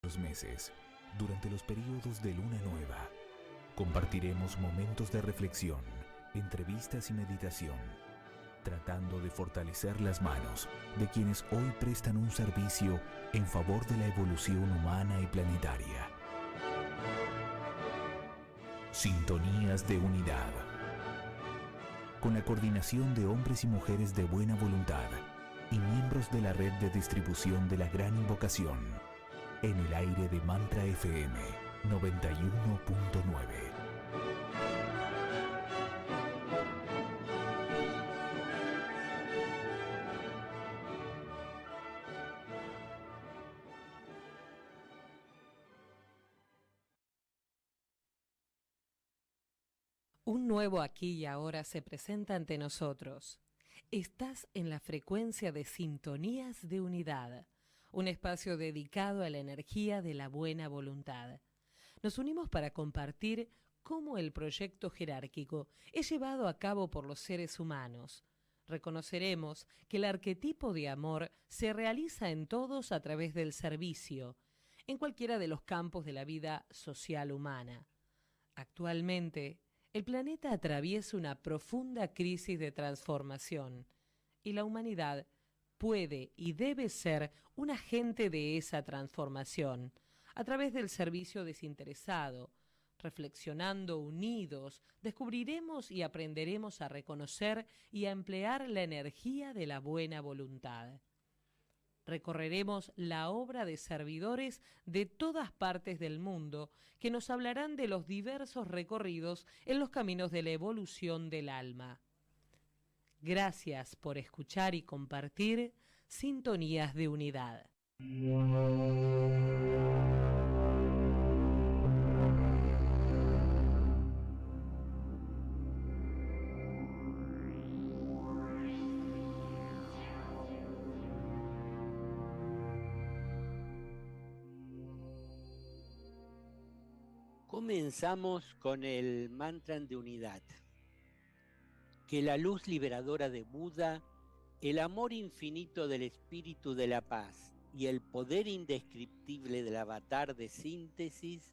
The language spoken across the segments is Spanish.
los meses, durante los periodos de luna nueva, compartiremos momentos de reflexión, entrevistas y meditación, tratando de fortalecer las manos de quienes hoy prestan un servicio en favor de la evolución humana y planetaria. Sintonías de unidad. Con la coordinación de hombres y mujeres de buena voluntad y miembros de la red de distribución de la Gran Invocación, en el aire de Mantra FM 91.9. Un nuevo aquí y ahora se presenta ante nosotros. Estás en la frecuencia de Sintonías de Unidad, un espacio dedicado a la energía de la buena voluntad. Nos unimos para compartir cómo el proyecto jerárquico es llevado a cabo por los seres humanos. Reconoceremos que el arquetipo de amor se realiza en todos a través del servicio, en cualquiera de los campos de la vida social humana. Actualmente, el planeta atraviesa una profunda crisis de transformación y la humanidad puede y debe ser un agente de esa transformación a través del servicio desinteresado. Reflexionando unidos, descubriremos y aprenderemos a reconocer y a emplear la energía de la buena voluntad. Recorreremos la obra de servidores de todas partes del mundo que nos hablarán de los diversos recorridos en los caminos de la evolución del alma. Gracias por escuchar y compartir Sintonías de Unidad. Comenzamos con el mantra de unidad. Que la luz liberadora de Buda, el amor infinito del espíritu de la paz y el poder indescriptible del avatar de síntesis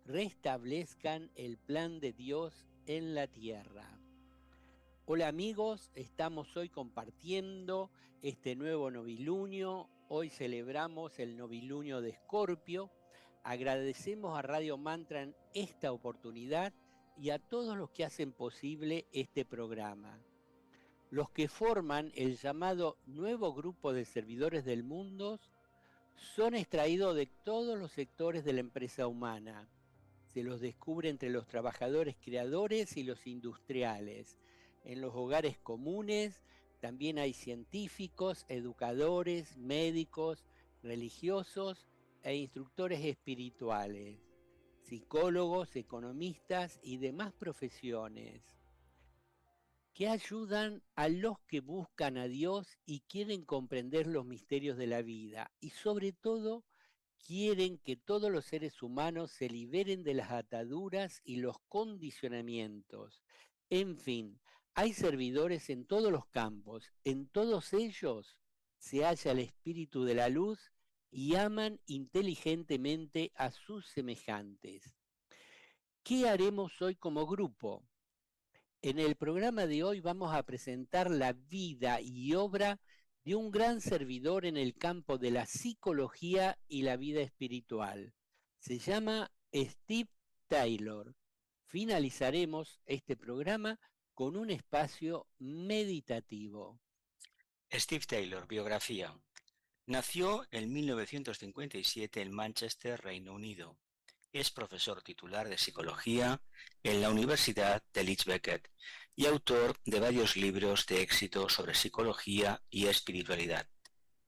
restablezcan el plan de Dios en la tierra. Hola amigos, estamos hoy compartiendo este nuevo novilunio. Hoy celebramos el novilunio de Escorpio. Agradecemos a Radio Mantra en esta oportunidad y a todos los que hacen posible este programa. Los que forman el llamado Nuevo Grupo de Servidores del Mundo son extraídos de todos los sectores de la empresa humana. Se los descubre entre los trabajadores creadores y los industriales. En los hogares comunes también hay científicos, educadores, médicos, religiosos e instructores espirituales, psicólogos, economistas y demás profesiones que ayudan a los que buscan a Dios y quieren comprender los misterios de la vida y sobre todo quieren que todos los seres humanos se liberen de las ataduras y los condicionamientos. En fin, hay servidores en todos los campos, en todos ellos se halla el espíritu de la luz y aman inteligentemente a sus semejantes. ¿Qué haremos hoy como grupo? En el programa de hoy vamos a presentar la vida y obra de un gran servidor en el campo de la psicología y la vida espiritual. Se llama Steve Taylor. Finalizaremos este programa con un espacio meditativo. Steve Taylor, biografía. Nació en 1957 en Manchester, Reino Unido. Es profesor titular de psicología en la Universidad de Leeds Beckett y autor de varios libros de éxito sobre psicología y espiritualidad.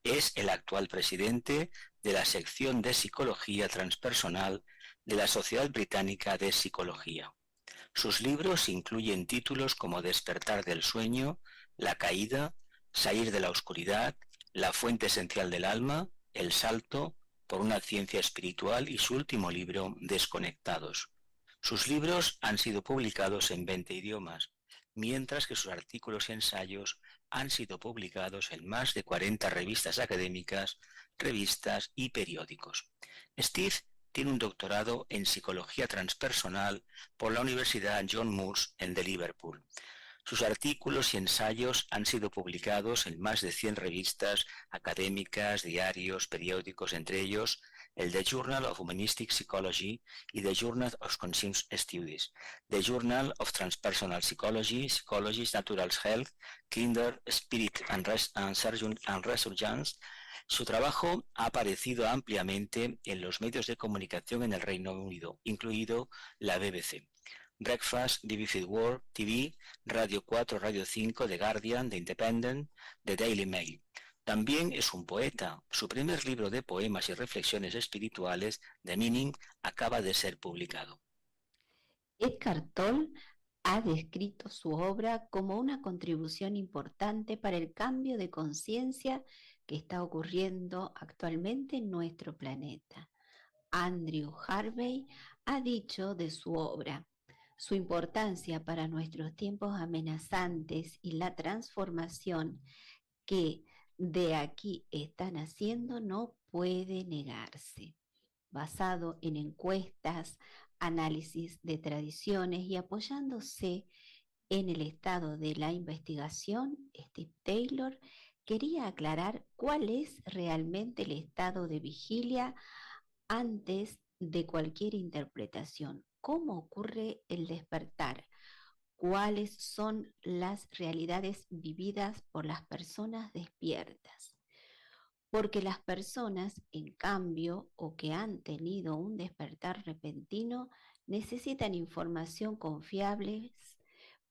Es el actual presidente de la sección de psicología transpersonal de la Sociedad Británica de Psicología. Sus libros incluyen títulos como Despertar del sueño, La caída, Salir de la oscuridad, La fuente esencial del alma, El salto, Por una ciencia espiritual y su último libro, Desconectados. Sus libros han sido publicados en 20 idiomas, mientras que sus artículos y ensayos han sido publicados en más de 40 revistas académicas revistas y periódicos. Steve tiene un doctorado en psicología transpersonal por la Universidad John Moores de Liverpool. Sus artículos y ensayos han sido publicados en más de 100 revistas académicas, diarios, periódicos, entre ellos el The Journal of Humanistic Psychology y The Journal of Conscious Studies, The Journal of Transpersonal Psychology, Psychologist Natural Health, Kinder, Spirit and Resurgence. Su trabajo ha aparecido ampliamente en los medios de comunicación en el Reino Unido, incluido la BBC. Breakfast, BBC World TV, Radio 4, Radio 5, The Guardian, The Independent, The Daily Mail. También es un poeta. Su primer libro de poemas y reflexiones espirituales, The Meaning, acaba de ser publicado. Eckhart Tolle ha descrito su obra como una contribución importante para el cambio de conciencia que está ocurriendo actualmente en nuestro planeta. Andrew Harvey ha dicho de su obra: su importancia para nuestros tiempos amenazantes y la transformación que de aquí están haciendo no puede negarse. Basado en encuestas, análisis de tradiciones y apoyándose en el estado de la investigación, Steve Taylor quería aclarar cuál es realmente el estado de vigilia antes de cualquier interpretación. ¿Cómo ocurre el despertar? ¿Cuáles son las realidades vividas por las personas despiertas? Porque las personas, en cambio, o que han tenido un despertar repentino, necesitan información confiable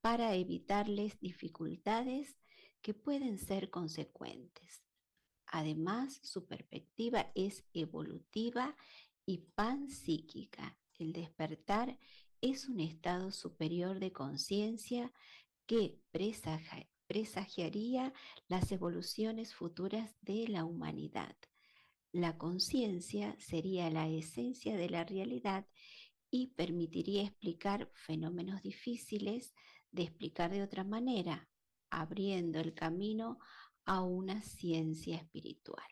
para evitarles dificultades que pueden ser consecuentes. Además, su perspectiva es evolutiva y panpsíquica. El despertar es un estado superior de conciencia que presagiaría las evoluciones futuras de la humanidad. La conciencia sería la esencia de la realidad y permitiría explicar fenómenos difíciles de explicar de otra manera, abriendo el camino a una ciencia espiritual.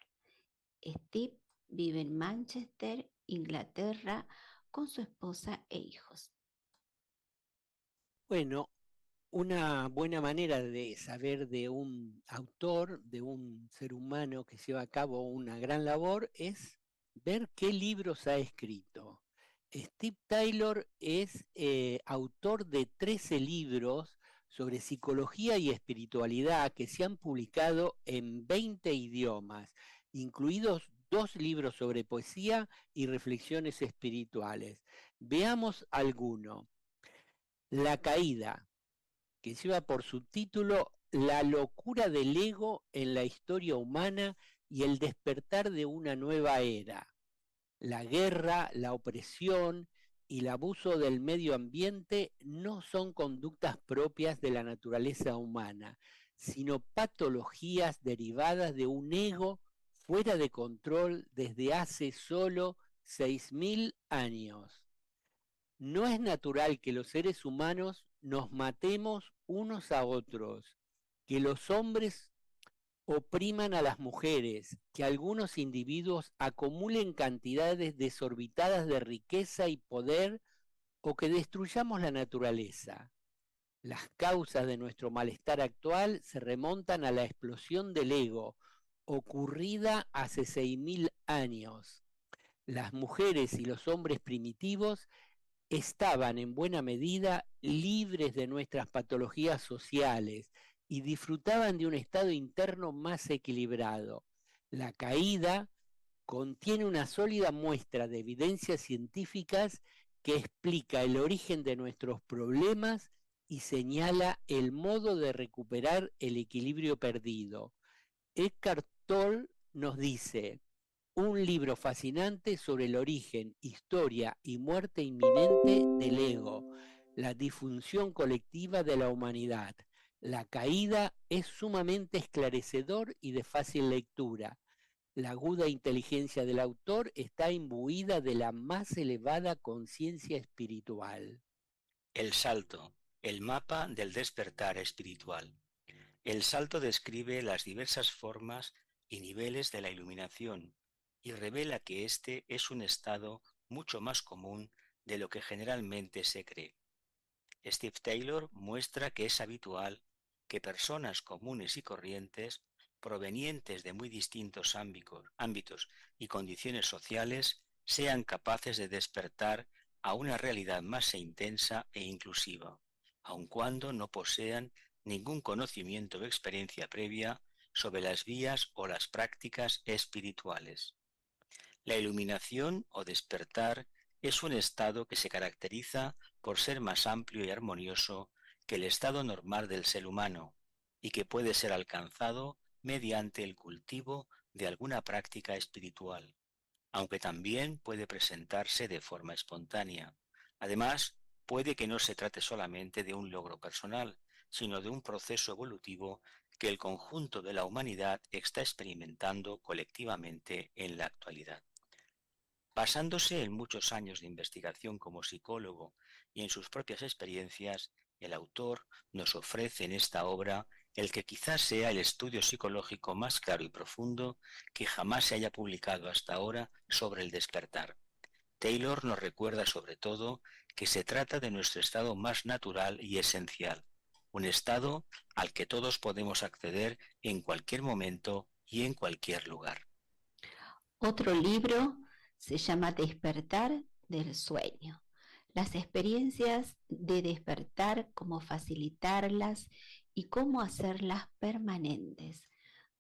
Steve vive en Manchester, Inglaterra, con su esposa e hijos. Bueno, una buena manera de saber de un autor, de un ser humano que lleva a cabo una gran labor, es ver qué libros ha escrito. Steve Taylor es autor de 13 libros sobre psicología y espiritualidad que se han publicado en 20 idiomas, incluidos 2 libros sobre poesía y reflexiones espirituales. Veamos alguno. La caída, que lleva por subtítulo La locura del ego en la historia humana y el despertar de una nueva era. La guerra, la opresión y el abuso del medio ambiente no son conductas propias de la naturaleza humana, sino patologías derivadas de un ego fuera de control desde hace solo 6.000 años. No es natural que los seres humanos nos matemos unos a otros, que los hombres opriman a las mujeres, que algunos individuos acumulen cantidades desorbitadas de riqueza y poder o que destruyamos la naturaleza. Las causas de nuestro malestar actual se remontan a la explosión del ego, ocurrida hace 6.000 años. Las mujeres y los hombres primitivos estaban en buena medida libres de nuestras patologías sociales y disfrutaban de un estado interno más equilibrado. La caída contiene una sólida muestra de evidencias científicas que explica el origen de nuestros problemas y señala el modo de recuperar el equilibrio perdido. Eckhart Tolle nos dice: un libro fascinante sobre el origen, historia y muerte inminente del ego, la disfunción colectiva de la humanidad. La caída es sumamente esclarecedor y de fácil lectura. La aguda inteligencia del autor está imbuida de la más elevada conciencia espiritual. El salto, el mapa del despertar espiritual. El salto describe las diversas formas y niveles de la iluminación y revela que este es un estado mucho más común de lo que generalmente se cree. Steve Taylor muestra que es habitual que personas comunes y corrientes, provenientes de muy distintos ámbitos y condiciones sociales, sean capaces de despertar a una realidad más intensa e inclusiva, aun cuando no posean ningún conocimiento o experiencia previa sobre las vías o las prácticas espirituales. La iluminación o despertar es un estado que se caracteriza por ser más amplio y armonioso que el estado normal del ser humano y que puede ser alcanzado mediante el cultivo de alguna práctica espiritual, aunque también puede presentarse de forma espontánea. Además, puede que no se trate solamente de un logro personal, sino de un proceso evolutivo que el conjunto de la humanidad está experimentando colectivamente en la actualidad. Basándose en muchos años de investigación como psicólogo y en sus propias experiencias, el autor nos ofrece en esta obra el que quizás sea el estudio psicológico más claro y profundo que jamás se haya publicado hasta ahora sobre el despertar. Taylor nos recuerda sobre todo que se trata de nuestro estado más natural y esencial, un estado al que todos podemos acceder en cualquier momento y en cualquier lugar. Otro libro se llama Despertar del sueño. Las experiencias de despertar, cómo facilitarlas y cómo hacerlas permanentes.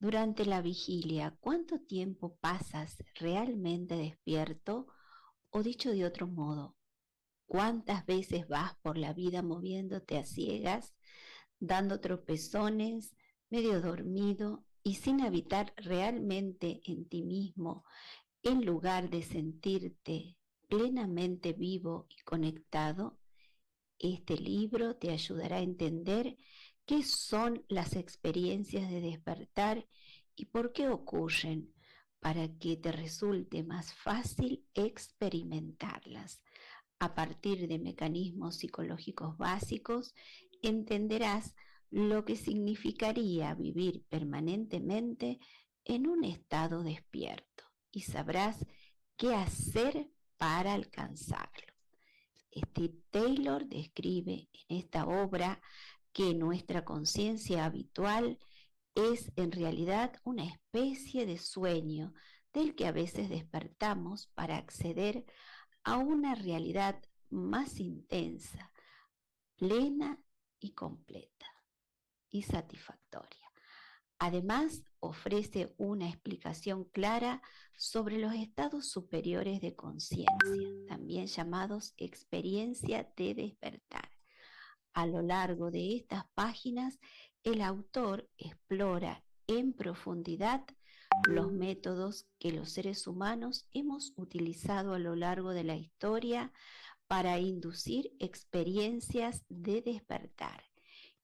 Durante la vigilia, ¿cuánto tiempo pasas realmente despierto? O dicho de otro modo, ¿cuántas veces vas por la vida moviéndote a ciegas, dando tropezones, medio dormido y sin habitar realmente en ti mismo, en lugar de sentirte plenamente vivo y conectado? Este libro te ayudará a entender qué son las experiencias de despertar y por qué ocurren, para que te resulte más fácil experimentarlas. A partir de mecanismos psicológicos básicos, entenderás lo que significaría vivir permanentemente en un estado despierto y sabrás qué hacer para alcanzarlo. Steve Taylor describe en esta obra que nuestra conciencia habitual es en realidad una especie de sueño del que a veces despertamos para acceder a una realidad más intensa, plena y completa y satisfactoria. Además, ofrece una explicación clara sobre los estados superiores de conciencia, también llamados experiencia de despertar. A lo largo de estas páginas, el autor explora en profundidad los métodos que los seres humanos hemos utilizado a lo largo de la historia para inducir experiencias de despertar,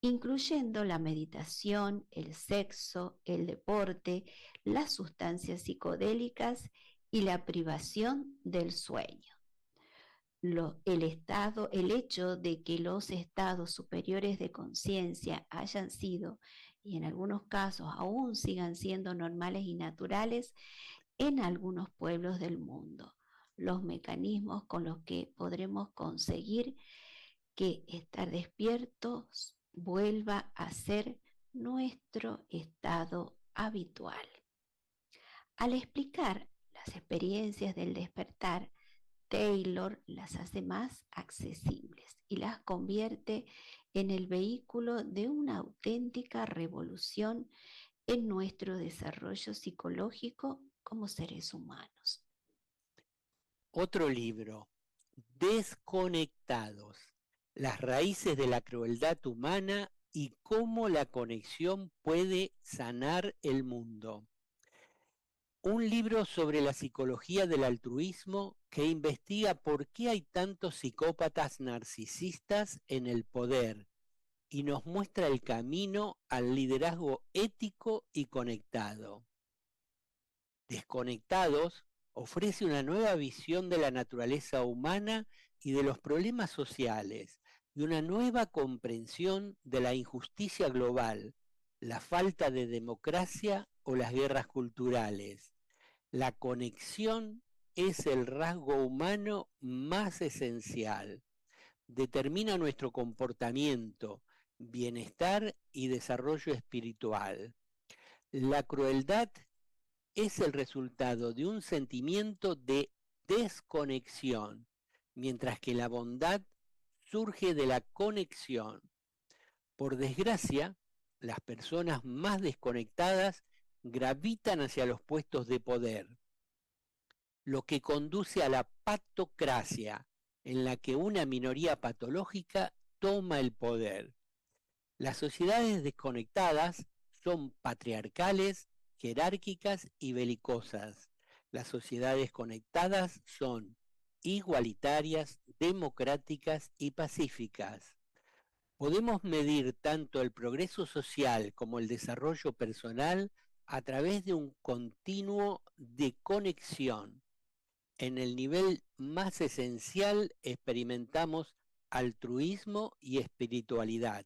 incluyendo la meditación, el sexo, el deporte, las sustancias psicodélicas y la privación del sueño. El hecho de que los estados superiores de conciencia hayan sido, y en algunos casos aún sigan siendo normales y naturales en algunos pueblos del mundo. Los mecanismos con los que podremos conseguir que estar despiertos vuelva a ser nuestro estado habitual. Al explicar las experiencias del despertar, Taylor las hace más accesibles y las convierte en el vehículo de una auténtica revolución en nuestro desarrollo psicológico como seres humanos. Otro libro, Desconectados, las raíces de la crueldad humana y cómo la conexión puede sanar el mundo. Un libro sobre la psicología del altruismo que investiga por qué hay tantos psicópatas narcisistas en el poder y nos muestra el camino al liderazgo ético y conectado. Desconectados ofrece una nueva visión de la naturaleza humana y de los problemas sociales, y una nueva comprensión de la injusticia global, la falta de democracia o las guerras culturales. La conexión es el rasgo humano más esencial. Determina nuestro comportamiento, bienestar y desarrollo espiritual. La crueldad es el resultado de un sentimiento de desconexión, mientras que la bondad surge de la conexión. Por desgracia, las personas más desconectadas gravitan hacia los puestos de poder, lo que conduce a la patocracia, en la que una minoría patológica toma el poder. Las sociedades desconectadas son patriarcales, jerárquicas y belicosas. Las sociedades conectadas son igualitarias, democráticas y pacíficas. Podemos medir tanto el progreso social como el desarrollo personal a través de un continuo de conexión. En el nivel más esencial experimentamos altruismo y espiritualidad.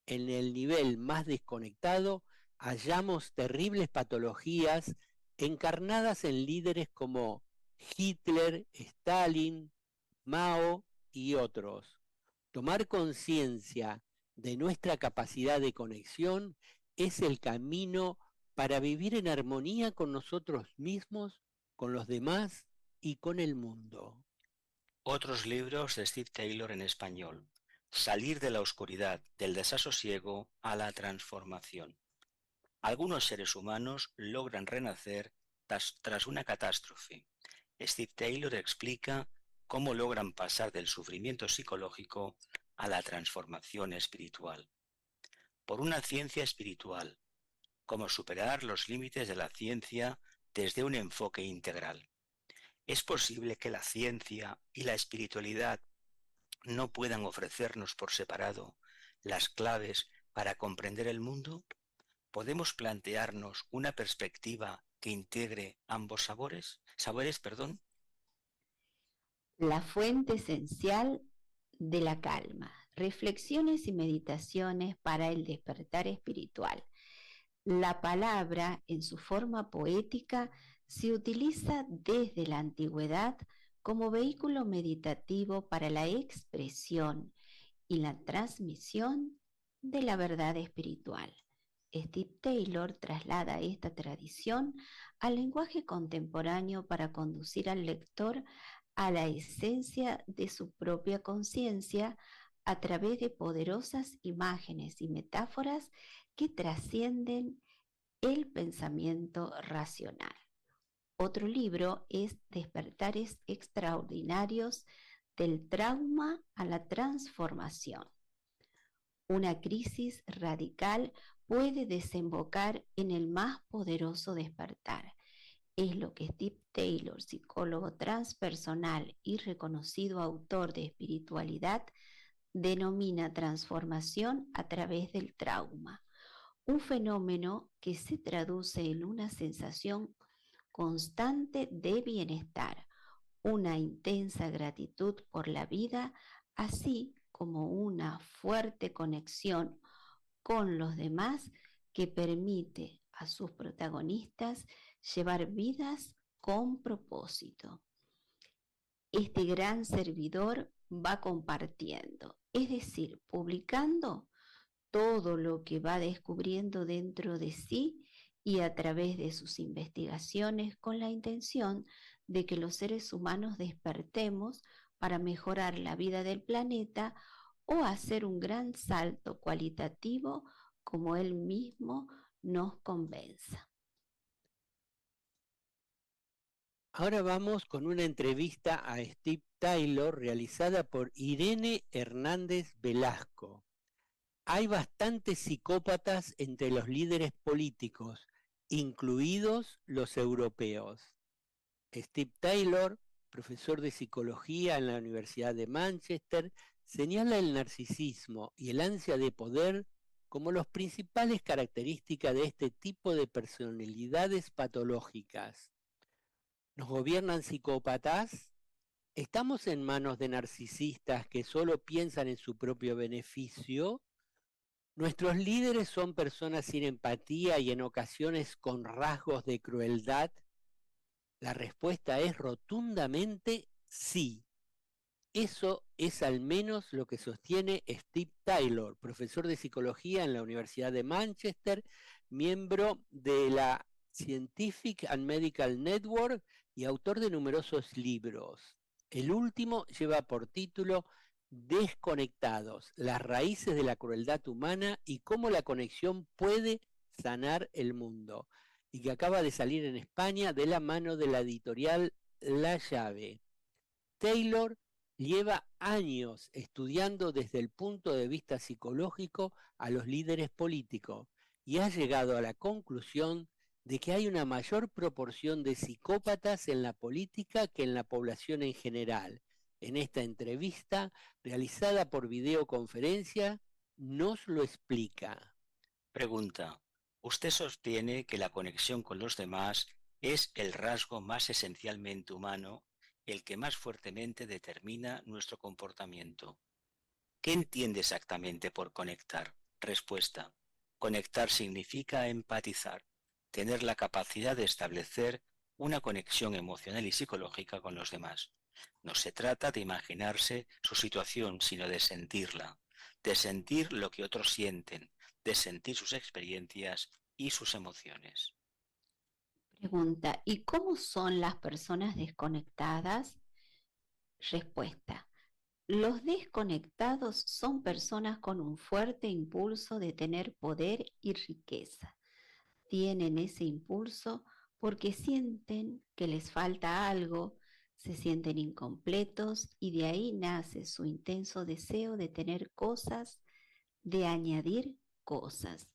En el nivel más desconectado hallamos terribles patologías encarnadas en líderes como Hitler, Stalin, Mao y otros. Tomar conciencia de nuestra capacidad de conexión es el camino para vivir en armonía con nosotros mismos, con los demás y con el mundo. Otros libros de Steve Taylor en español. Salir de la oscuridad, del desasosiego a la transformación. Algunos seres humanos logran renacer tras una catástrofe. Steve Taylor explica cómo logran pasar del sufrimiento psicológico a la transformación espiritual. Por una ciencia espiritual, cómo superar los límites de la ciencia desde un enfoque integral. ¿Es posible que la ciencia y la espiritualidad no puedan ofrecernos por separado las claves para comprender el mundo? ¿Podemos plantearnos una perspectiva que integre ambos sabores? La fuente esencial de la calma. Reflexiones y meditaciones para el despertar espiritual. La palabra, en su forma poética, se utiliza desde la antigüedad como vehículo meditativo para la expresión y la transmisión de la verdad espiritual. Steve Taylor traslada esta tradición al lenguaje contemporáneo para conducir al lector a la esencia de su propia conciencia a través de poderosas imágenes y metáforas que trascienden el pensamiento racional. Otro libro es Despertares extraordinarios del trauma a la transformación. Una crisis radical puede desembocar en el más poderoso despertar. Es lo que Steve Taylor, psicólogo transpersonal y reconocido autor de espiritualidad, denomina transformación a través del trauma, un fenómeno que se traduce en una sensación constante de bienestar, una intensa gratitud por la vida, así como una fuerte conexión con los demás que permite a sus protagonistas llevar vidas con propósito. Este gran servidor va compartiendo, es decir, publicando todo lo que va descubriendo dentro de sí y a través de sus investigaciones con la intención de que los seres humanos despertemos para mejorar la vida del planeta o hacer un gran salto cualitativo como él mismo nos convenza. Ahora vamos con una entrevista a Steve Taylor realizada por Irene Hernández Velasco. Hay bastantes psicópatas entre los líderes políticos, incluidos los europeos. Steve Taylor, profesor de psicología en la Universidad de Manchester, señala el narcisismo y el ansia de poder como las principales características de este tipo de personalidades patológicas. ¿Nos gobiernan psicópatas? ¿Estamos en manos de narcisistas que solo piensan en su propio beneficio? ¿Nuestros líderes son personas sin empatía y en ocasiones con rasgos de crueldad? La respuesta es rotundamente sí. Eso es al menos lo que sostiene Steve Taylor, profesor de psicología en la Universidad de Manchester, miembro de la Scientific and Medical Network y autor de numerosos libros. El último lleva por título Desconectados, las raíces de la crueldad humana y cómo la conexión puede sanar el mundo, y que acaba de salir en España de la mano de la editorial La Llave. Taylor lleva años estudiando desde el punto de vista psicológico a los líderes políticos y ha llegado a la conclusión de que hay una mayor proporción de psicópatas en la política que en la población en general. En esta entrevista, realizada por videoconferencia, nos lo explica. Pregunta. Usted sostiene que la conexión con los demás es el rasgo más esencialmente humano, el que más fuertemente determina nuestro comportamiento. ¿Qué entiende exactamente por conectar? Respuesta. Conectar significa empatizar, tener la capacidad de establecer una conexión emocional y psicológica con los demás. No se trata de imaginarse su situación, sino de sentirla, de sentir lo que otros sienten, de sentir sus experiencias y sus emociones. Pregunta, ¿y cómo son las personas desconectadas? Respuesta. Los desconectados son personas con un fuerte impulso de tener poder y riqueza. Tienen ese impulso porque sienten que les falta algo, se sienten incompletos y de ahí nace su intenso deseo de tener cosas, de añadir cosas.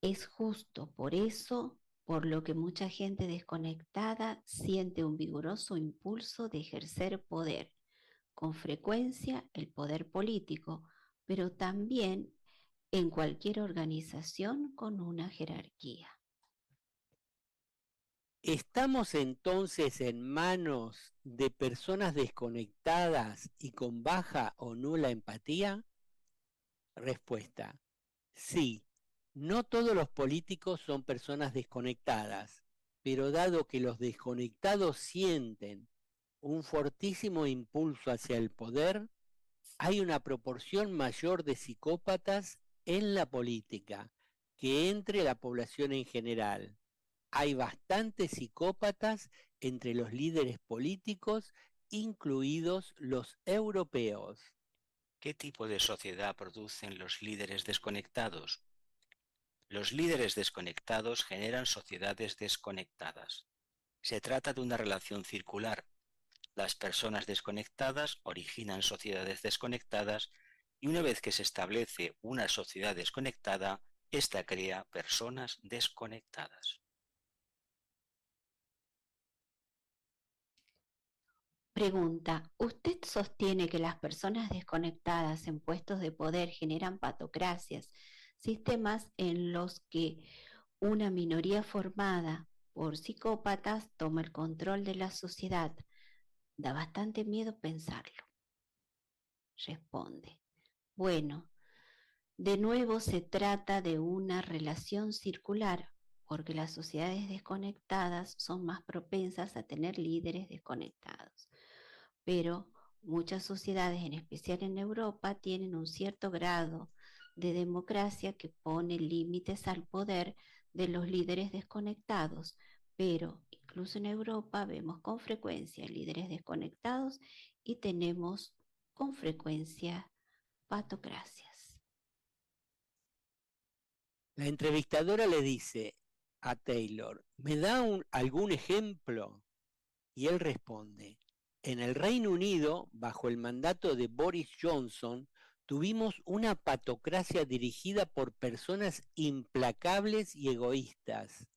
Es justo por eso por lo que mucha gente desconectada siente un vigoroso impulso de ejercer poder, con frecuencia el poder político, pero también en cualquier organización con una jerarquía. ¿Estamos entonces en manos de personas desconectadas y con baja o nula empatía? Respuesta. Sí, no todos los políticos son personas desconectadas, pero dado que los desconectados sienten un fortísimo impulso hacia el poder, hay una proporción mayor de psicópatas en la política que entre la población en general. Hay bastantes psicópatas entre los líderes políticos, incluidos los europeos. ¿Qué tipo de sociedad producen los líderes desconectados? Los líderes desconectados generan sociedades desconectadas. Se trata de una relación circular. Las personas desconectadas originan sociedades desconectadas y una vez que se establece una sociedad desconectada, esta crea personas desconectadas. Pregunta, ¿usted sostiene que las personas desconectadas en puestos de poder generan patocracias, sistemas en los que una minoría formada por psicópatas toma el control de la sociedad? Da bastante miedo pensarlo. Responde, bueno, de nuevo se trata de una relación circular, porque las sociedades desconectadas son más propensas a tener líderes desconectados. Pero muchas sociedades, en especial en Europa, tienen un cierto grado de democracia que pone límites al poder de los líderes desconectados, pero incluso en Europa vemos con frecuencia líderes desconectados y tenemos con frecuencia patocracias. La entrevistadora le dice a Taylor, ¿me da algún ejemplo? Y él responde, en el Reino Unido, bajo el mandato de Boris Johnson, tuvimos una patocracia dirigida por personas implacables y egoístas,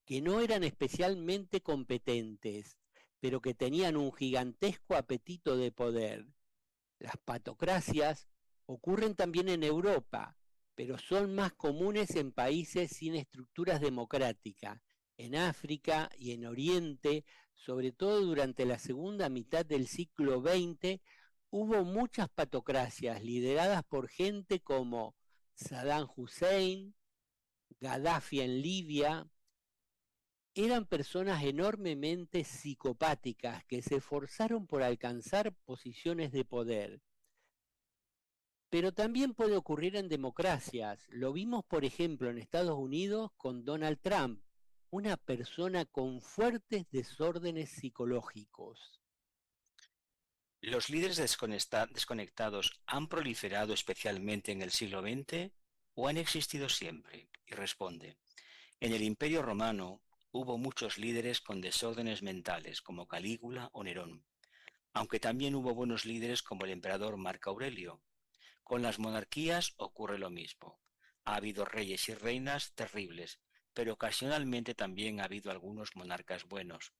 que no eran especialmente competentes, pero que tenían un gigantesco apetito de poder. Las patocracias ocurren también en Europa, pero son más comunes en países sin estructuras democráticas, en África y en Oriente, sobre todo durante la segunda mitad del siglo XX, hubo muchas patocracias lideradas por gente como Saddam Hussein, Gaddafi en Libia, Eran personas enormemente psicopáticas que se esforzaron por alcanzar posiciones de poder. Pero también puede ocurrir en democracias. Lo vimos, por ejemplo, en Estados Unidos con Donald Trump, una persona con fuertes desórdenes psicológicos. ¿Los líderes desconectados han proliferado especialmente en el siglo XX o han existido siempre? Y responde, en el Imperio Romano hubo muchos líderes con desórdenes mentales, como Calígula o Nerón, aunque también hubo buenos líderes como el emperador Marco Aurelio. Con las monarquías ocurre lo mismo. Ha habido reyes y reinas terribles, pero ocasionalmente también ha habido algunos monarcas buenos.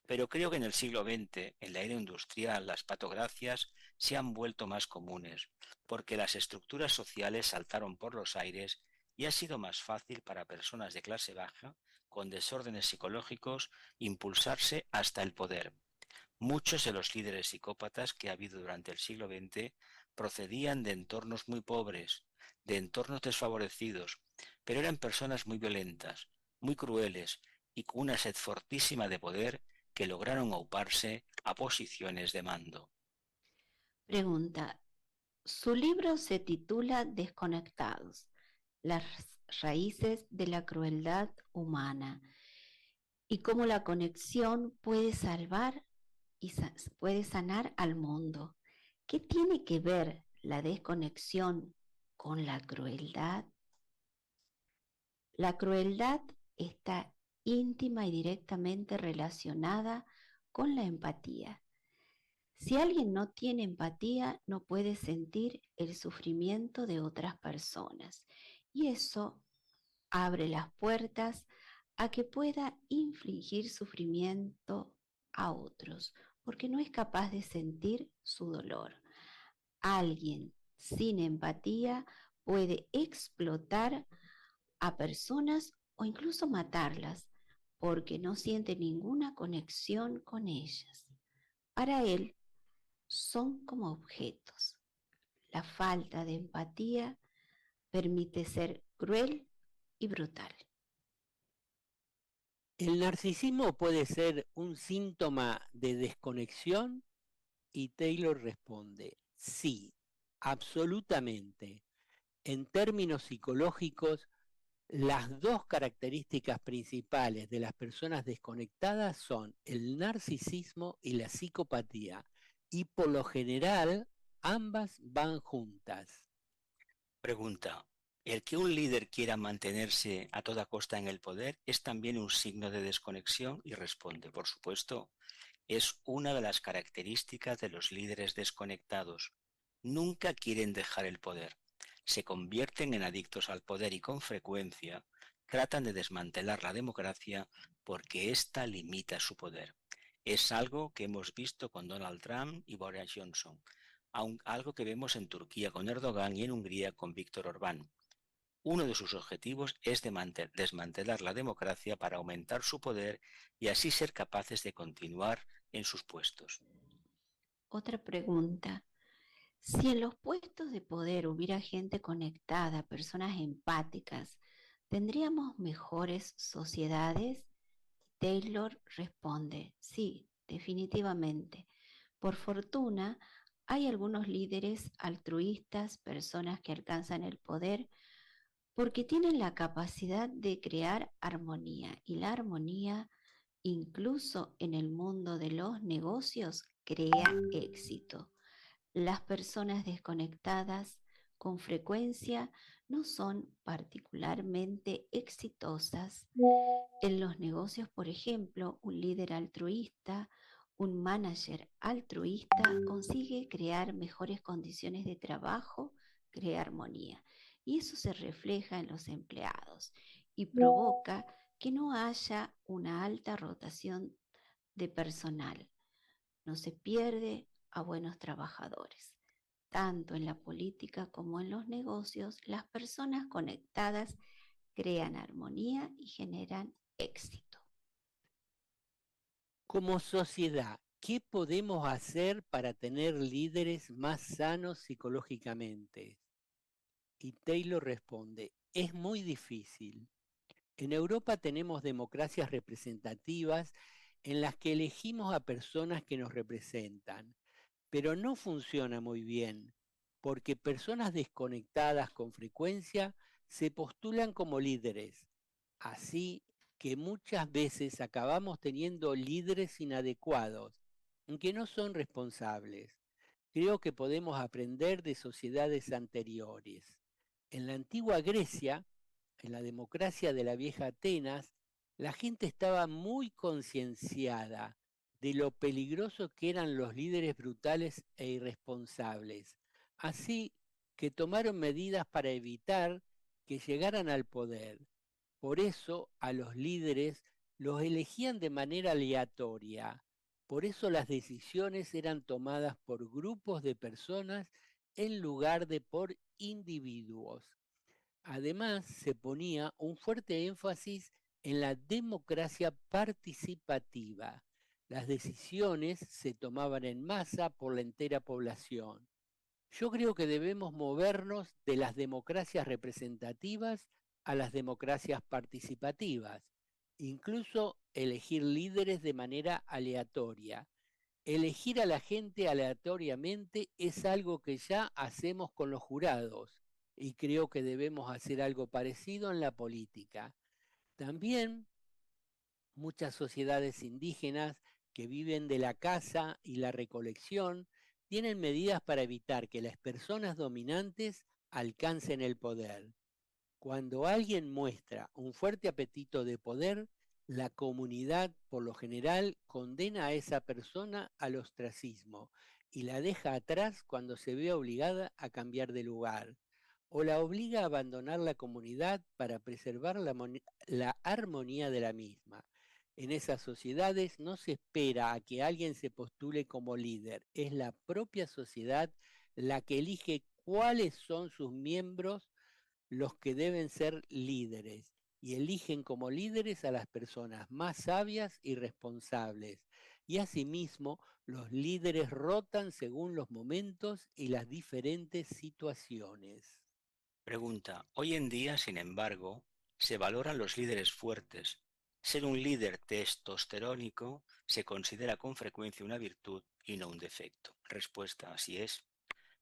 Pero creo que en el siglo XX, en la era industrial, las patokracias se han vuelto más comunes, porque las estructuras sociales saltaron por los aires y ha sido más fácil para personas de clase baja, con desórdenes psicológicos, impulsarse hasta el poder. Muchos de los líderes psicópatas que ha habido durante el siglo XX procedían de entornos muy pobres, de entornos desfavorecidos, pero eran personas muy violentas, muy crueles y con una sed fortísima de poder que lograron auparse a posiciones de mando. Pregunta, su libro se titula Desconectados, las raíces de la crueldad humana y cómo la conexión puede salvar y puede sanar al mundo. ¿Qué tiene que ver la desconexión con la crueldad? La crueldad está íntima y directamente relacionada con la empatía. Si alguien no tiene empatía, no puede sentir el sufrimiento de otras personas y eso abre las puertas a que pueda infligir sufrimiento a otros, porque no es capaz de sentir su dolor. Alguien sin empatía puede explotar a personas o incluso matarlas, porque no siente ninguna conexión con ellas. Para él, son como objetos. La falta de empatía permite ser cruel y brutal. ¿El narcisismo puede ser un síntoma de desconexión? Y Taylor responde, sí, absolutamente. En términos psicológicos, las dos características principales de las personas desconectadas son el narcisismo y la psicopatía, y por lo general ambas van juntas. Pregunta, ¿el que un líder quiera mantenerse a toda costa en el poder es también un signo de desconexión? Y responde, por supuesto, es una de las características de los líderes desconectados. Nunca quieren dejar el poder. Se convierten en adictos al poder y con frecuencia tratan de desmantelar la democracia porque ésta limita su poder. Es algo que hemos visto con Donald Trump y Boris Johnson, algo que vemos en Turquía con Erdogan y en Hungría con Víctor Orbán. Uno de sus objetivos es desmantelar la democracia para aumentar su poder y así ser capaces de continuar en sus puestos. Otra pregunta. Si en los puestos de poder hubiera gente conectada, personas empáticas, ¿tendríamos mejores sociedades? Taylor responde, sí, definitivamente. Por fortuna, hay algunos líderes altruistas, personas que alcanzan el poder, porque tienen la capacidad de crear armonía. Y la armonía, incluso en el mundo de los negocios, crea éxito. Las personas desconectadas con frecuencia no son particularmente exitosas. En los negocios, por ejemplo, un líder altruista, un manager altruista consigue crear mejores condiciones de trabajo, crea armonía. Y eso se refleja en los empleados y provoca que no haya una alta rotación de personal. No se pierde a buenos trabajadores. Tanto en la política como en los negocios, las personas conectadas crean armonía y generan éxito. Como sociedad, ¿qué podemos hacer para tener líderes más sanos psicológicamente? Y Taylor responde, es muy difícil. En Europa tenemos democracias representativas en las que elegimos a personas que nos representan, pero no funciona muy bien, porque personas desconectadas con frecuencia se postulan como líderes, así que muchas veces acabamos teniendo líderes inadecuados, que no son responsables. Creo que podemos aprender de sociedades anteriores. En la antigua Grecia, en la democracia de la vieja Atenas, la gente estaba muy concienciada de lo peligroso que eran los líderes brutales e irresponsables. Así que tomaron medidas para evitar que llegaran al poder. Por eso a los líderes los elegían de manera aleatoria. Por eso las decisiones eran tomadas por grupos de personas en lugar de por individuos. Además, se ponía un fuerte énfasis en la democracia participativa. Las decisiones se tomaban en masa por la entera población. Yo creo que debemos movernos de las democracias representativas a las democracias participativas, incluso elegir líderes de manera aleatoria. Elegir a la gente aleatoriamente es algo que ya hacemos con los jurados y creo que debemos hacer algo parecido en la política. También muchas sociedades indígenas que viven de la caza y la recolección tienen medidas para evitar que las personas dominantes alcancen el poder. Cuando alguien muestra un fuerte apetito de poder, la comunidad, por lo general, condena a esa persona al ostracismo y la deja atrás cuando se ve obligada a cambiar de lugar, o la obliga a abandonar la comunidad para preservar la armonía de la misma. En esas sociedades no se espera a que alguien se postule como líder, es la propia sociedad la que elige cuáles son sus miembros los que deben ser líderes y eligen como líderes a las personas más sabias y responsables. Y asimismo, los líderes rotan según los momentos y las diferentes situaciones. Pregunta. Hoy en día, sin embargo, se valoran los líderes fuertes. Ser un líder testosterónico se considera con frecuencia una virtud y no un defecto. Respuesta. Así es.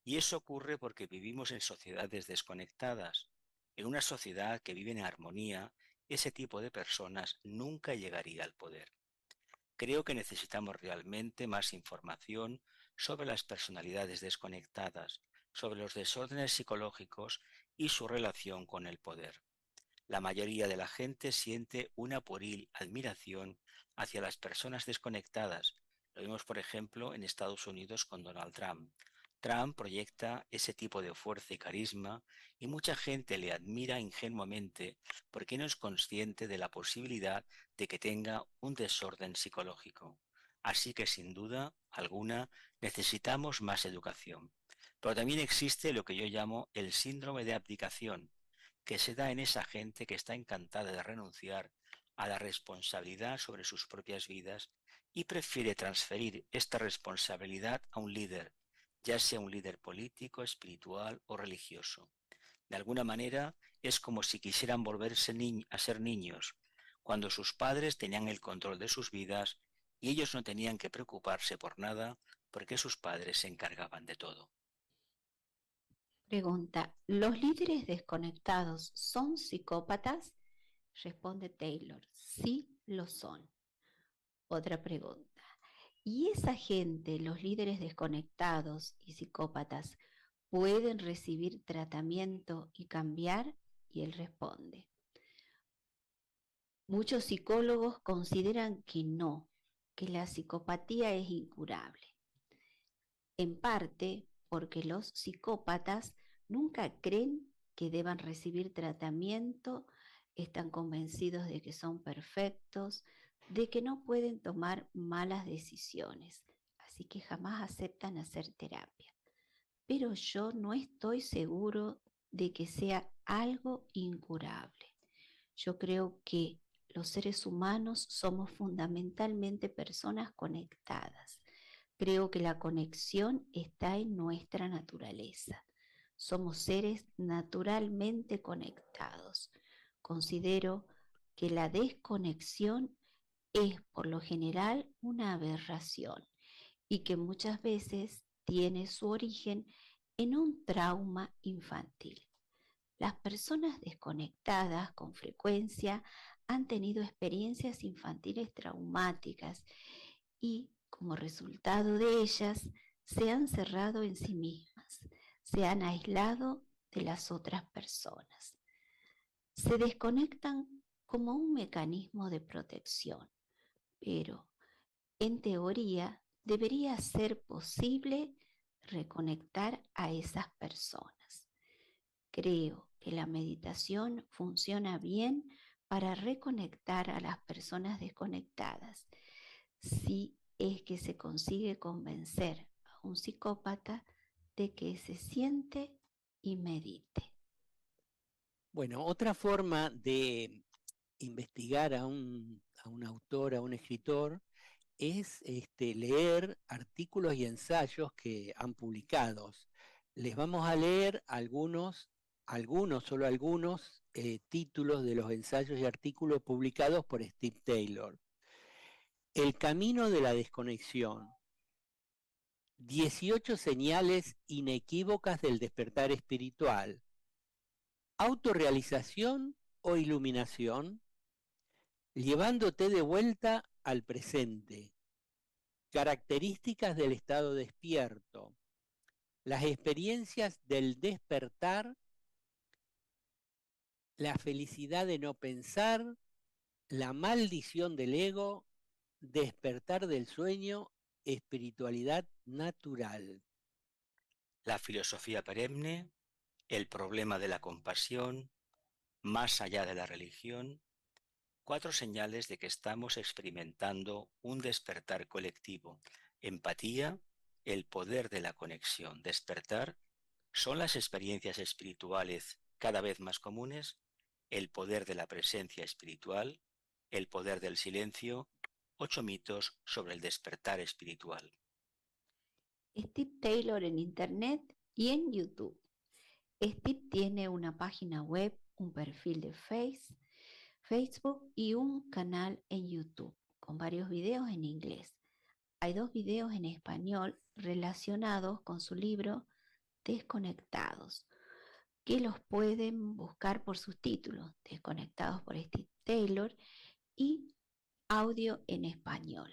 Y eso ocurre porque vivimos en sociedades desconectadas. En una sociedad que vive en armonía, ese tipo de personas nunca llegaría al poder. Creo que necesitamos realmente más información sobre las personalidades desconectadas, sobre los desórdenes psicológicos y su relación con el poder. La mayoría de la gente siente una pueril admiración hacia las personas desconectadas. Lo vemos, por ejemplo, en Estados Unidos con Donald Trump. Trump proyecta ese tipo de fuerza y carisma y mucha gente le admira ingenuamente porque no es consciente de la posibilidad de que tenga un desorden psicológico. Así que sin duda alguna necesitamos más educación. Pero también existe lo que yo llamo el síndrome de abdicación, que se da en esa gente que está encantada de renunciar a la responsabilidad sobre sus propias vidas y prefiere transferir esta responsabilidad a un líder, ya sea un líder político, espiritual o religioso. De alguna manera es como si quisieran volverse a ser niños, cuando sus padres tenían el control de sus vidas y ellos no tenían que preocuparse por nada porque sus padres se encargaban de todo. Pregunta, ¿los líderes desconectados son psicópatas? Responde Taylor, sí lo son. Otra pregunta, ¿y esa gente, los líderes desconectados y psicópatas, pueden recibir tratamiento y cambiar? Y él responde, muchos psicólogos consideran que no, que la psicopatía es incurable. En parte porque los psicópatas nunca creen que deban recibir tratamiento, están convencidos de que son perfectos, de que no pueden tomar malas decisiones, así que jamás aceptan hacer terapia. Pero yo no estoy seguro de que sea algo incurable. Yo creo que los seres humanos somos fundamentalmente personas conectadas. Creo que la conexión está en nuestra naturaleza. Somos seres naturalmente conectados. Considero que la desconexión es por lo general una aberración y que muchas veces tiene su origen en un trauma infantil. Las personas desconectadas con frecuencia han tenido experiencias infantiles traumáticas y, como resultado de ellas, se han cerrado en sí mismas, se han aislado de las otras personas. Se desconectan como un mecanismo de protección, pero en teoría debería ser posible reconectar a esas personas. Creo que la meditación funciona bien para reconectar a las personas desconectadas, si es que se consigue convencer a un psicópata de que se siente y medite. Bueno, otra forma de investigar a un autor, a un escritor, es leer artículos y ensayos que han publicado. Les vamos a leer solo algunos títulos de los ensayos y artículos publicados por Steve Taylor. El camino de la desconexión. 18 señales inequívocas del despertar espiritual. Autorrealización o iluminación, llevándote de vuelta al presente. Características del estado despierto. Las experiencias del despertar, la felicidad de no pensar, la maldición del ego, despertar del sueño, espiritualidad natural. La filosofía perenne, el problema de la compasión, más allá de la religión, 4 señales de que estamos experimentando un despertar colectivo. Empatía, el poder de la conexión. Despertar son las experiencias espirituales cada vez más comunes, el poder de la presencia espiritual, el poder del silencio, 8 mitos sobre el despertar espiritual. Steve Taylor en Internet y en YouTube. Steve tiene una página web, un perfil de Facebook y un canal en YouTube con varios videos en inglés. Hay 2 videos en español relacionados con su libro Desconectados, que los pueden buscar por sus títulos, Desconectados por Steve Taylor y Audio en español,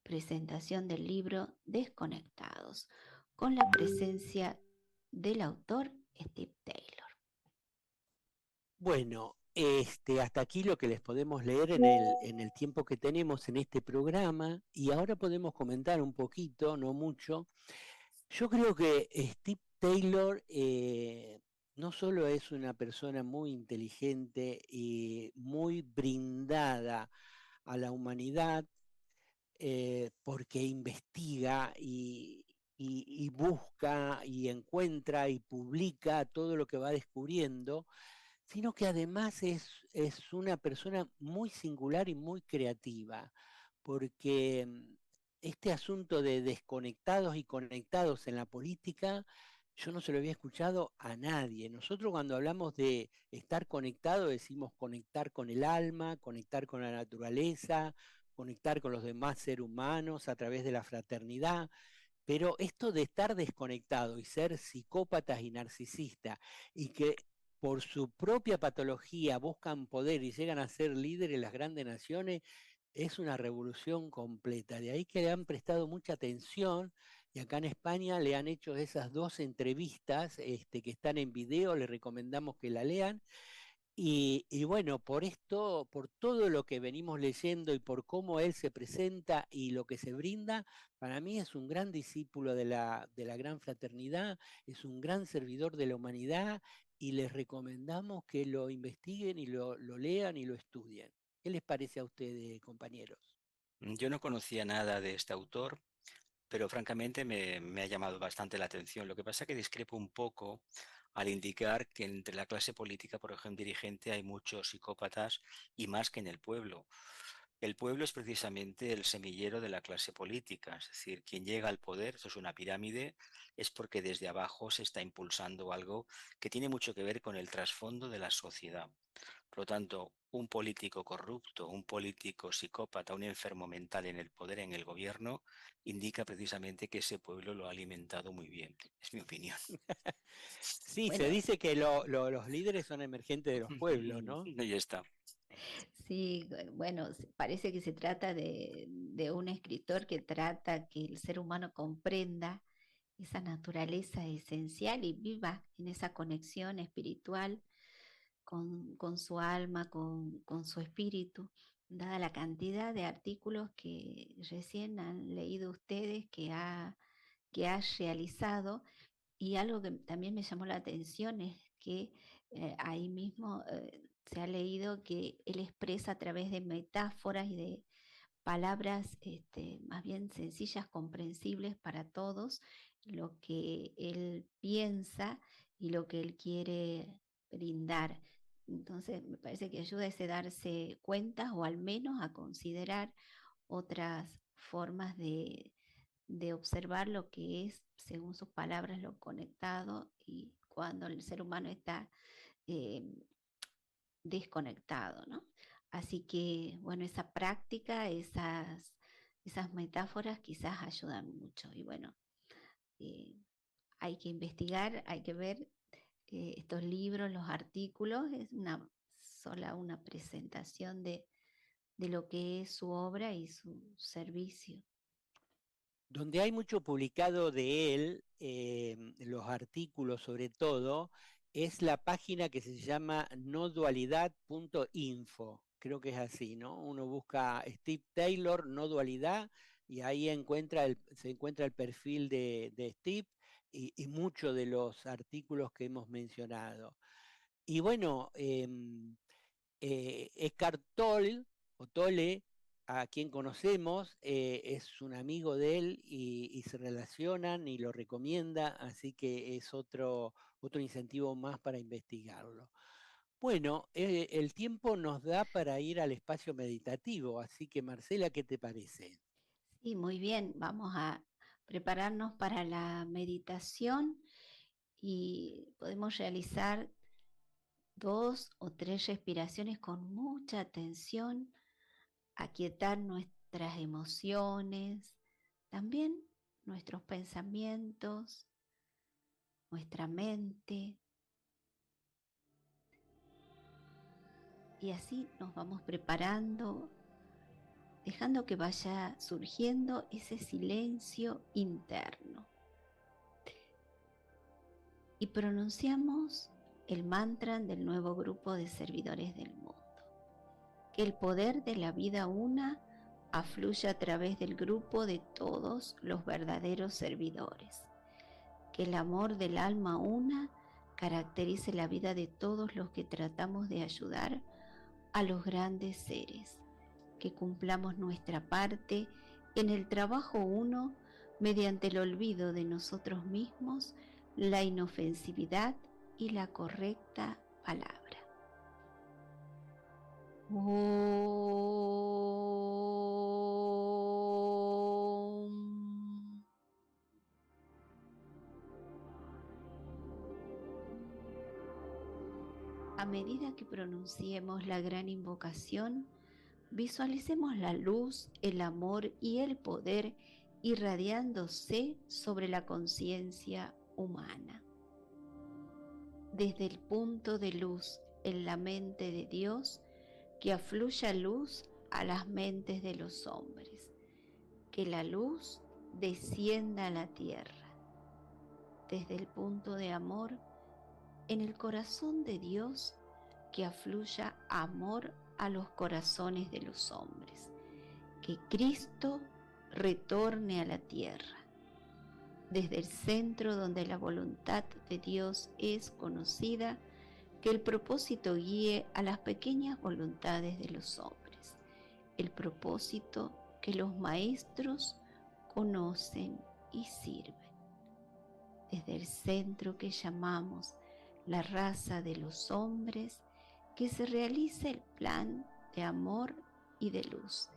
presentación del libro Desconectados, con la presencia del autor Steve Taylor. Bueno, hasta aquí lo que les podemos leer en el tiempo que tenemos en este programa, y ahora podemos comentar un poquito, no mucho. Yo creo que Steve Taylor no solo es una persona muy inteligente y muy brindada a la humanidad, porque investiga y busca y encuentra y publica todo lo que va descubriendo, sino que además es una persona muy singular y muy creativa, porque este asunto de desconectados y conectados en la política, yo no se lo había escuchado a nadie. Nosotros cuando hablamos de estar conectado, decimos conectar con el alma, conectar con la naturaleza, conectar con los demás seres humanos a través de la fraternidad. Pero esto de estar desconectado y ser psicópatas y narcisistas y que por su propia patología buscan poder y llegan a ser líderes de las grandes naciones, es una revolución completa. De ahí que le han prestado mucha atención y acá en España le han hecho esas 2 entrevistas que están en video, les recomendamos que la lean. Y bueno, por esto, por todo lo que venimos leyendo y por cómo él se presenta y lo que se brinda, para mí es un gran discípulo de la gran fraternidad, es un gran servidor de la humanidad y les recomendamos que lo investiguen y lo lean y lo estudien. ¿Qué les parece a ustedes, compañeros? Yo no conocía nada de este autor, pero francamente me ha llamado bastante la atención. Lo que pasa es que discrepo un poco al indicar que entre la clase política, por ejemplo, dirigente, hay muchos psicópatas y más que en el pueblo. El pueblo es precisamente el semillero de la clase política, es decir, quien llega al poder, esto es una pirámide, es porque desde abajo se está impulsando algo que tiene mucho que ver con el trasfondo de la sociedad. Por lo tanto, un político corrupto, un político psicópata, un enfermo mental en el poder, en el gobierno, indica precisamente que ese pueblo lo ha alimentado muy bien. Es mi opinión. Sí, se Bueno, dice que los líderes son emergentes de los pueblos, ¿no? Ahí está. sí, bueno, parece que se trata de un escritor que trata que el ser humano comprenda esa naturaleza esencial y viva en esa conexión espiritual con su alma, con su espíritu, dada la cantidad de artículos que recién han leído ustedes que ha realizado. Y algo que también me llamó la atención es que ahí mismo se ha leído que él expresa a través de metáforas y de palabras más bien sencillas, comprensibles para todos, lo que él piensa y lo que él quiere brindar. Entonces, me parece que ayuda a ese darse cuenta o al menos a considerar otras formas de observar lo que es, según sus palabras, lo conectado y cuando el ser humano está eh, desconectado, ¿no? Así que, bueno, esa práctica, esas metáforas quizás ayudan mucho. Y bueno, eh, hay que investigar, hay que ver estos libros, los artículos, es una presentación de lo que es su obra y su servicio. Donde hay mucho publicado de él, los artículos sobre todo, es la página que se llama nodualidad.info. Creo que es así, ¿no? Uno busca Steve Taylor, no dualidad, y ahí se encuentra el perfil de Steve y muchos de los artículos que hemos mencionado. Y bueno, Eckhart Tolle, o Tolle, a quien conocemos, es un amigo de él y se relacionan y lo recomienda, así que es otro incentivo más para investigarlo. Bueno, el tiempo nos da para ir al espacio meditativo, así que Marcela, ¿qué te parece? Sí, muy bien, vamos a prepararnos para la meditación y podemos realizar 2 o 3 respiraciones con mucha atención, aquietar nuestras emociones, también nuestros pensamientos, nuestra mente, y así nos vamos preparando, dejando que vaya surgiendo ese silencio interno. Y pronunciamos el mantra del nuevo grupo de servidores del mundo. Que el poder de la vida una afluya a través del grupo de todos los verdaderos servidores. Que el amor del alma una caracterice la vida de todos los que tratamos de ayudar a los grandes seres. Que cumplamos nuestra parte en el trabajo uno mediante el olvido de nosotros mismos, la inofensividad y la correcta palabra. A medida que pronunciemos la gran invocación, visualicemos la luz, el amor y el poder irradiándose sobre la conciencia humana. Desde el punto de luz en la mente de Dios, que afluya luz a las mentes de los hombres. Que la luz descienda a la tierra. Desde el punto de amor, en el corazón de Dios, que afluya amor a los corazones de los hombres. Que Cristo retorne a la tierra. Desde el centro donde la voluntad de Dios es conocida, que el propósito guíe a las pequeñas voluntades de los hombres. El propósito que los maestros conocen y sirven. Desde el centro que llamamos la raza de los hombres, que se realice el plan de amor y de luz,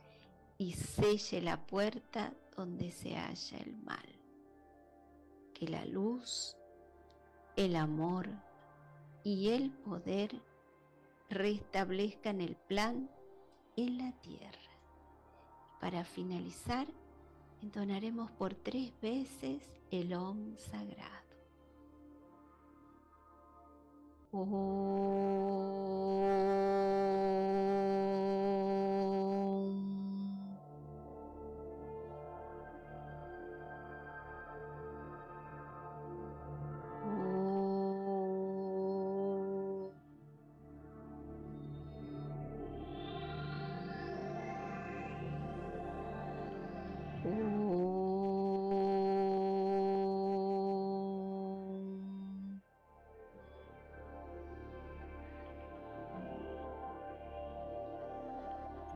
y selle la puerta donde se halla el mal. Que la luz, el amor y el poder restablezcan el plan en la tierra. Para finalizar, entonaremos por 3 veces el Om sagrado.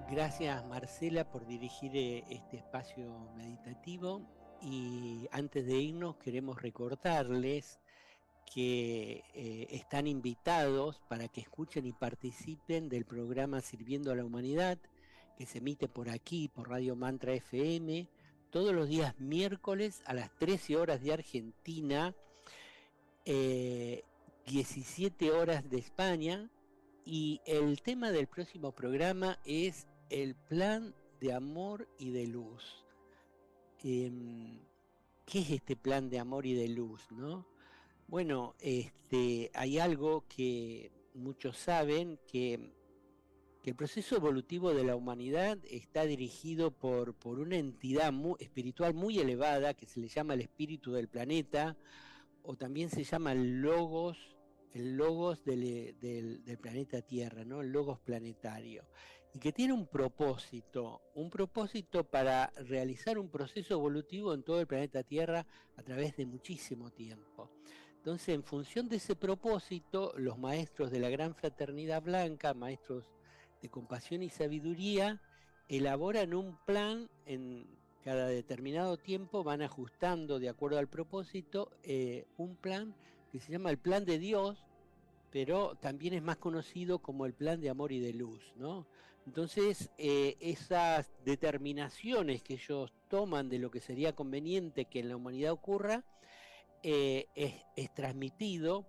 Gracias, Marcela, por dirigir este espacio meditativo, y antes de irnos queremos recordarles que están invitados para que escuchen y participen del programa Sirviendo a la Humanidad, que se emite por aquí, por Radio Mantra FM, todos los días miércoles a las 13 horas de Argentina, 17 horas de España, y el tema del próximo programa es el plan de amor y de luz. ¿Qué es este plan de amor y de luz, no? Bueno, hay algo que muchos saben, que el proceso evolutivo de la humanidad está dirigido por una entidad espiritual muy elevada, que se le llama el espíritu del planeta, o también se llama el logos del planeta Tierra, ¿no? El logos planetario, y que tiene un propósito para realizar un proceso evolutivo en todo el planeta Tierra a través de muchísimo tiempo. Entonces, en función de ese propósito, los maestros de la Gran Fraternidad Blanca, maestros de compasión y sabiduría, elaboran un plan. En cada determinado tiempo van ajustando de acuerdo al propósito un plan que se llama el plan de Dios, pero también es más conocido como el plan de amor y de luz, ¿no? Entonces, esas determinaciones que ellos toman de lo que sería conveniente que en la humanidad ocurra, es transmitido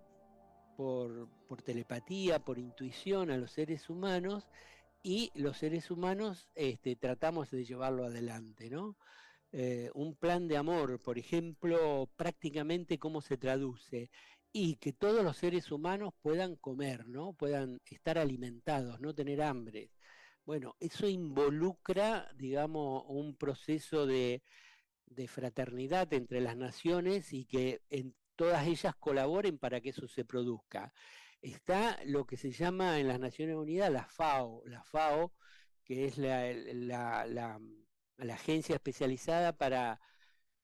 por telepatía, por intuición a los seres humanos, y los seres humanos tratamos de llevarlo adelante, ¿no? Un plan de amor, por ejemplo, prácticamente cómo se traduce, y que todos los seres humanos puedan comer, ¿no? Puedan estar alimentados, no tener hambre. Bueno, eso involucra, digamos, un proceso de fraternidad entre las naciones, y que en todas ellas colaboren para que eso se produzca. Está lo que se llama en las Naciones Unidas la FAO, que es la agencia especializada para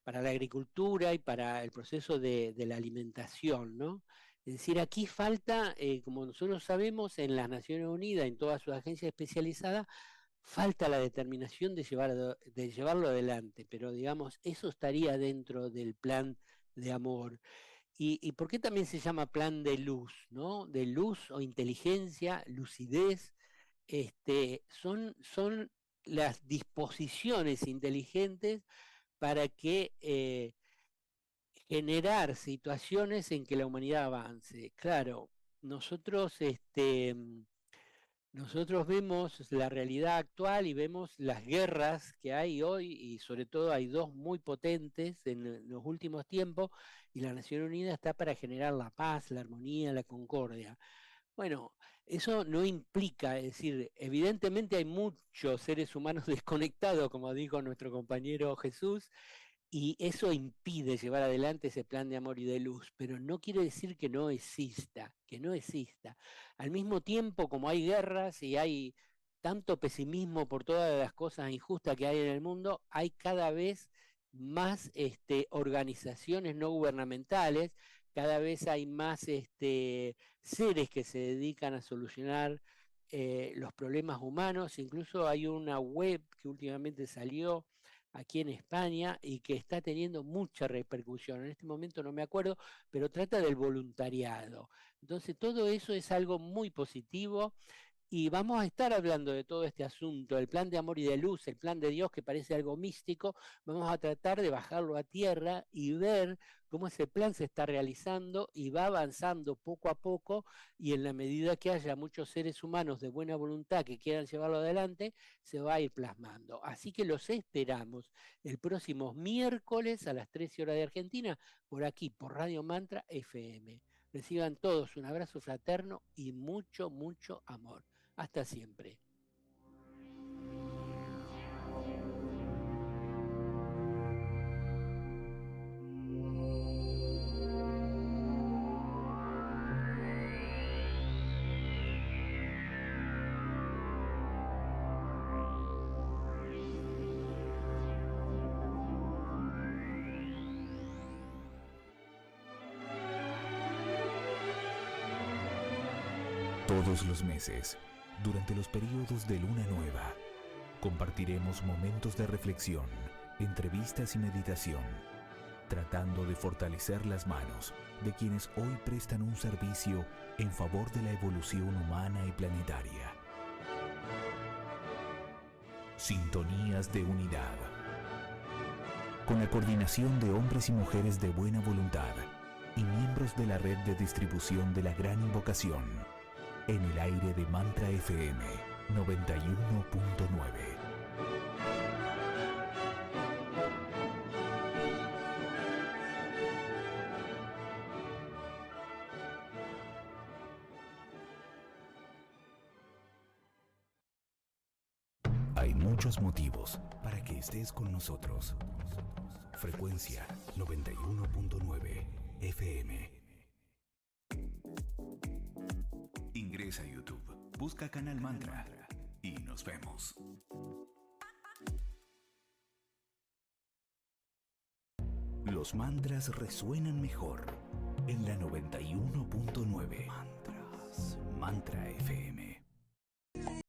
la agricultura y para el proceso de la alimentación, ¿no? Es decir, aquí falta, como nosotros sabemos, en las Naciones Unidas, en todas sus agencias especializadas, falta la determinación de llevarlo adelante, pero digamos, eso estaría dentro del plan de amor. ¿Y por qué también se llama plan de luz, ¿no? De luz o inteligencia, lucidez, son las disposiciones inteligentes para que generar situaciones en que la humanidad avance. Claro, nosotros vemos la realidad actual y vemos las guerras que hay hoy, y sobre todo hay dos muy potentes en los últimos tiempos, y la Nación Unida está para generar la paz, la armonía, la concordia. Bueno, eso no implica, es decir, evidentemente hay muchos seres humanos desconectados, como dijo nuestro compañero Jesús, y eso impide llevar adelante ese plan de amor y de luz, pero no quiere decir que no exista, que no exista. Al mismo tiempo, como hay guerras y hay tanto pesimismo por todas las cosas injustas que hay en el mundo, hay cada vez más organizaciones no gubernamentales, cada vez hay más seres que se dedican a solucionar los problemas humanos. Incluso hay una web que últimamente salió aquí en España y que está teniendo mucha repercusión. En este momento no me acuerdo, pero trata del voluntariado. Entonces todo eso es algo muy positivo, Y vamos a estar hablando de todo este asunto, el plan de amor y de luz, el plan de Dios que parece algo místico. Vamos a tratar de bajarlo a tierra y ver cómo ese plan se está realizando y va avanzando poco a poco, y en la medida que haya muchos seres humanos de buena voluntad que quieran llevarlo adelante, se va a ir plasmando. Así que los esperamos el próximo miércoles a las 13 horas de Argentina, por aquí, por Radio Mantra FM. Reciban todos un abrazo fraterno y mucho, mucho amor. Hasta siempre. Todos los meses, durante los periodos de luna nueva, compartiremos momentos de reflexión, entrevistas y meditación, tratando de fortalecer las manos de quienes hoy prestan un servicio en favor de la evolución humana y planetaria. Sintonías de unidad. Con la coordinación de hombres y mujeres de buena voluntad y miembros de la red de distribución de la Gran Invocación, en el aire de Mantra FM 91.9. Hay muchos motivos para que estés con nosotros. Frecuencia 91.9 FM. Ingresa a YouTube, busca Canal Mantra y nos vemos. Los mantras resuenan mejor en la 91.9. Mantra FM.